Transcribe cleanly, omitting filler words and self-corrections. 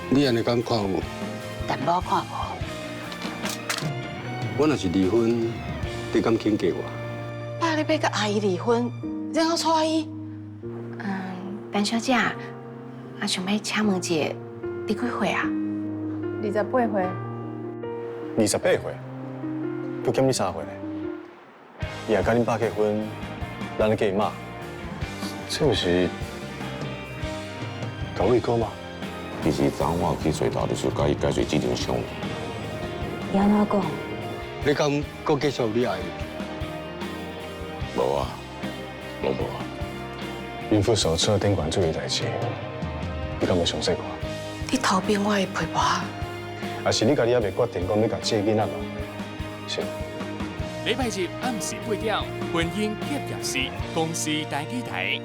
你安尼敢看有？淡薄看无。我若是离婚，你敢肯嫁我？爸，你要甲阿姨离婚，然后娶伊？陈小姐，想要请问一下，你几岁啊28岁。28岁，佮减你3岁呢。伊也甲恁爸结婚，咱咧嫁伊妈，这不是搞胃口吗？其实昨晚我去找大律师，甲伊解决这场伤。伊安怎讲？你敢搁继续你爱伊？无啊，拢无啊。孕妇手册顶管做嘅代志，你敢袂详细看？你逃避我的陪伴。还是你家己还未决定讲要甲这个囡仔弄？是。礼拜日暗时8点，婚姻结业式，公司大机台。